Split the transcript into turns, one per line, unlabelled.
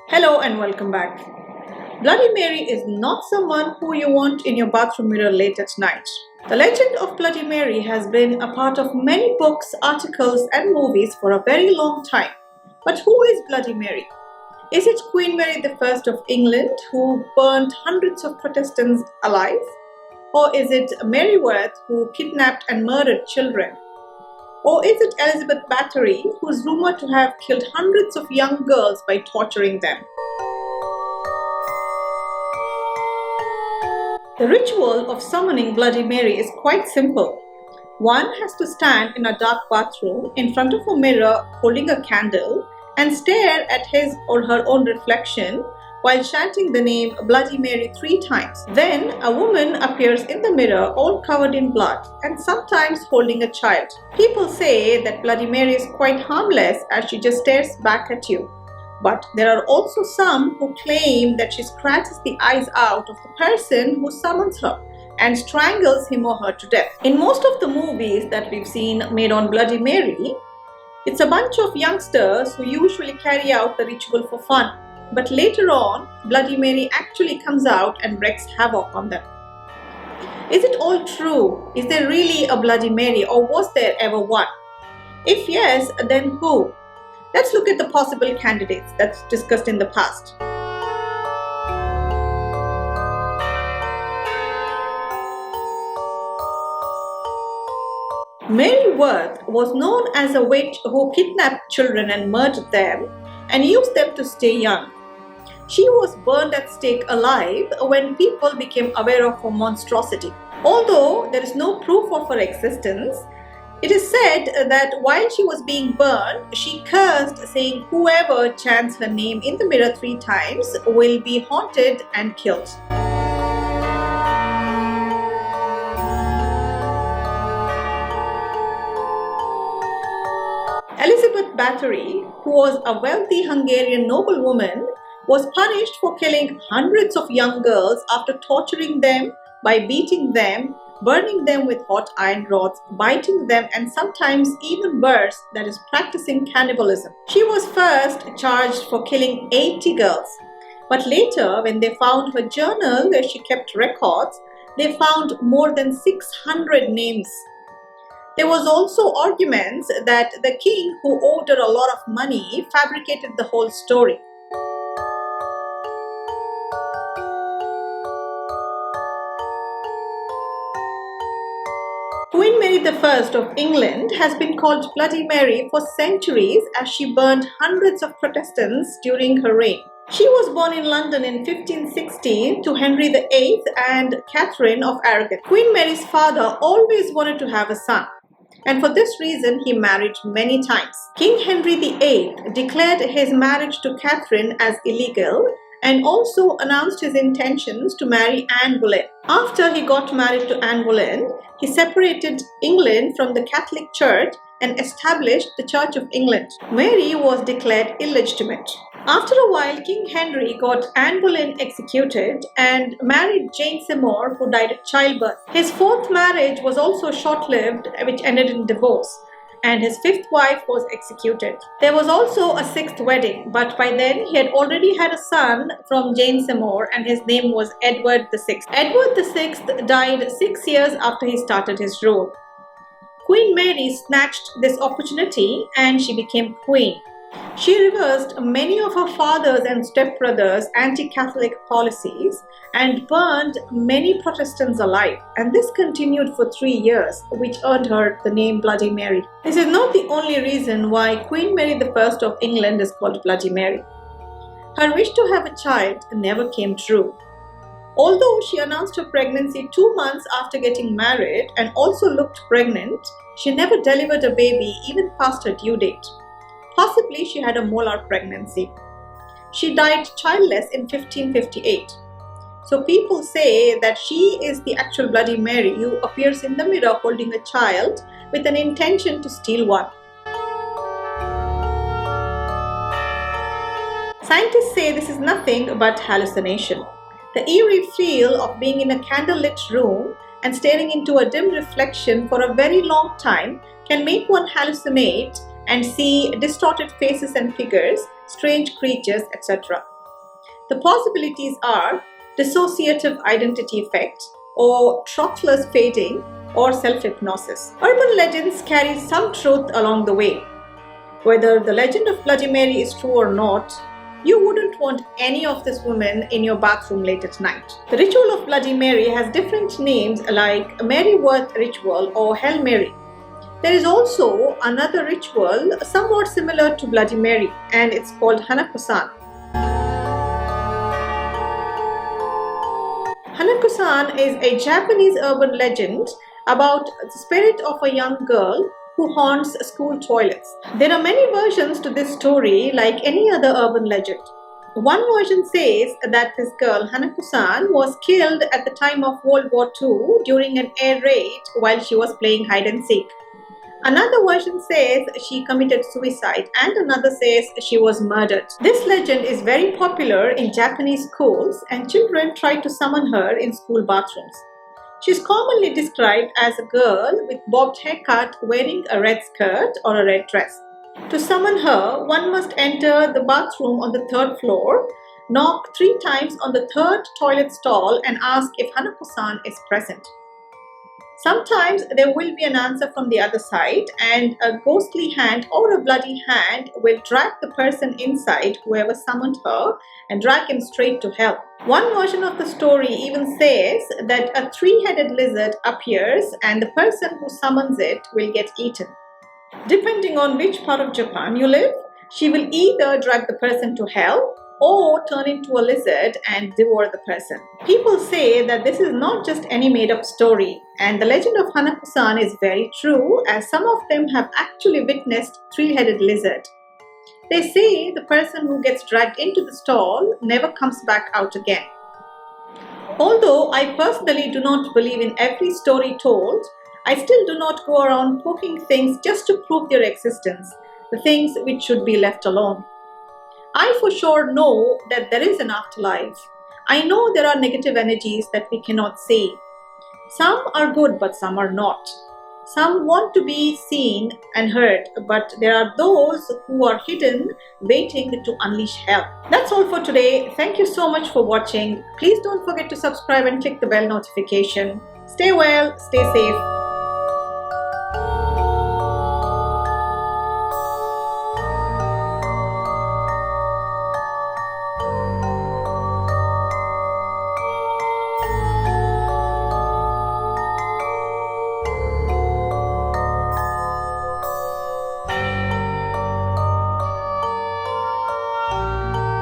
Hello and welcome back. Bloody Mary is not someone who you want in your bathroom mirror late at night. The legend of Bloody Mary has been a part of many books, articles, and movies for a very long time. But who is Bloody Mary? Is it Queen Mary I of England who burned hundreds of Protestants alive? Or is it Mary Worth who kidnapped and murdered children? Or is it Elizabeth Bathory, who is rumored to have killed hundreds of young girls by torturing them? The ritual of summoning Bloody Mary is quite simple. One has to stand in a dark bathroom in front of a mirror holding a candle and stare at his or her own reflection while chanting the name Bloody Mary 3 times. Then a woman appears in the mirror all covered in blood and sometimes holding a child. People say that Bloody Mary is quite harmless as she just stares back at you. But there are also some who claim that she scratches the eyes out of the person who summons her and strangles him or her to death. In most of the movies that we've seen made on Bloody Mary, it's a bunch of youngsters who usually carry out the ritual for fun. But later on, Bloody Mary actually comes out and wreaks havoc on them. Is it all true? Is there really a Bloody Mary, or was there ever one? If yes, then who? Let's look at the possible candidates that's discussed in the past. Mary Worth was known as a witch who kidnapped children and murdered them and used them to stay young. She was burned at stake alive when people became aware of her monstrosity. Although there is no proof of her existence, it is said that while she was being burned, she cursed, saying whoever chants her name in the mirror 3 times will be haunted and killed. Elizabeth Bathory, who was a wealthy Hungarian noblewoman, was punished for killing hundreds of young girls after torturing them by beating them, burning them with hot iron rods, biting them, and sometimes even worse, that is, practicing cannibalism. She was first charged for killing 80 girls, but later, when they found her journal where she kept records, they found more than 600 names. There was also arguments that the king, who owed her a lot of money, fabricated the whole story. Queen Mary I of England has been called Bloody Mary for centuries as she burned hundreds of Protestants during her reign. She was born in London in 1560 to Henry VIII and Catherine of Aragon. Queen Mary's father always wanted to have a son, and for this reason he married many times. King Henry VIII declared his marriage to Catherine as illegal and also announced his intentions to marry Anne Boleyn. After he got married to Anne Boleyn, he separated England from the Catholic Church and established the Church of England. Mary was declared illegitimate. After a while, King Henry got Anne Boleyn executed and married Jane Seymour, who died at childbirth. His 4th marriage was also short-lived, which ended in divorce, and his 5th wife was executed. There was also a 6th wedding, but by then he had already had a son from Jane Seymour, and his name was Edward VI. Edward VI died 6 years after he started his rule. Queen Mary snatched this opportunity and she became queen. She reversed many of her father's and stepbrothers' anti-Catholic policies and burned many Protestants alive, and this continued for 3 years, which earned her the name Bloody Mary. This is not the only reason why Queen Mary I of England is called Bloody Mary. Her wish to have a child never came true. Although she announced her pregnancy 2 months after getting married and also looked pregnant, she never delivered a baby even past her due date. Possibly she had a molar pregnancy. She died childless in 1558. So people say that she is the actual Bloody Mary who appears in the mirror holding a child with an intention to steal one. Scientists say this is nothing but hallucination. The eerie feel of being in a candlelit room and staring into a dim reflection for a very long time can make one hallucinate and see distorted faces and figures, strange creatures, etc. The possibilities are dissociative identity effect, or trottler's fading, or self-hypnosis. Urban legends carry some truth along the way. Whether the legend of Bloody Mary is true or not, you wouldn't want any of these women in your bathroom late at night. The ritual of Bloody Mary has different names like Mary Worth ritual or Hail Mary. There is also another ritual somewhat similar to Bloody Mary, and it's called Hanako-san. Hanako-san is a Japanese urban legend about the spirit of a young girl who haunts school toilets. There are many versions to this story, like any other urban legend. One version says that this girl, Hanako-san, was killed at the time of World War II during an air raid while she was playing hide and seek. Another version says she committed suicide, and another says she was murdered. This legend is very popular in Japanese schools, and children try to summon her in school bathrooms. She is commonly described as a girl with bobbed haircut wearing a red skirt or a red dress. To summon her, one must enter the bathroom on the 3rd floor, knock 3 times on the 3rd toilet stall and ask if Hanako-san is present. Sometimes there will be an answer from the other side, and a ghostly hand or a bloody hand will drag the person inside, whoever summoned her, and drag him straight to hell. One version of the story even says that a 3-headed lizard appears and the person who summons it will get eaten. Depending on which part of Japan you live, she will either drag the person to hell or turn into a lizard and devour the person. People say that this is not just any made-up story, and the legend of Hanako-san is very true, as some of them have actually witnessed 3-headed lizard. They say the person who gets dragged into the stall never comes back out again. Although I personally do not believe in every story told, I still do not go around poking things just to prove their existence, the things which should be left alone. I for sure know that there is an afterlife. I know there are negative energies that we cannot see. Some are good, but some are not. Some want to be seen and heard, but there are those who are hidden, waiting to unleash hell. That's all for today. Thank you so much for watching. Please don't forget to subscribe and click the bell notification. Stay well, stay safe.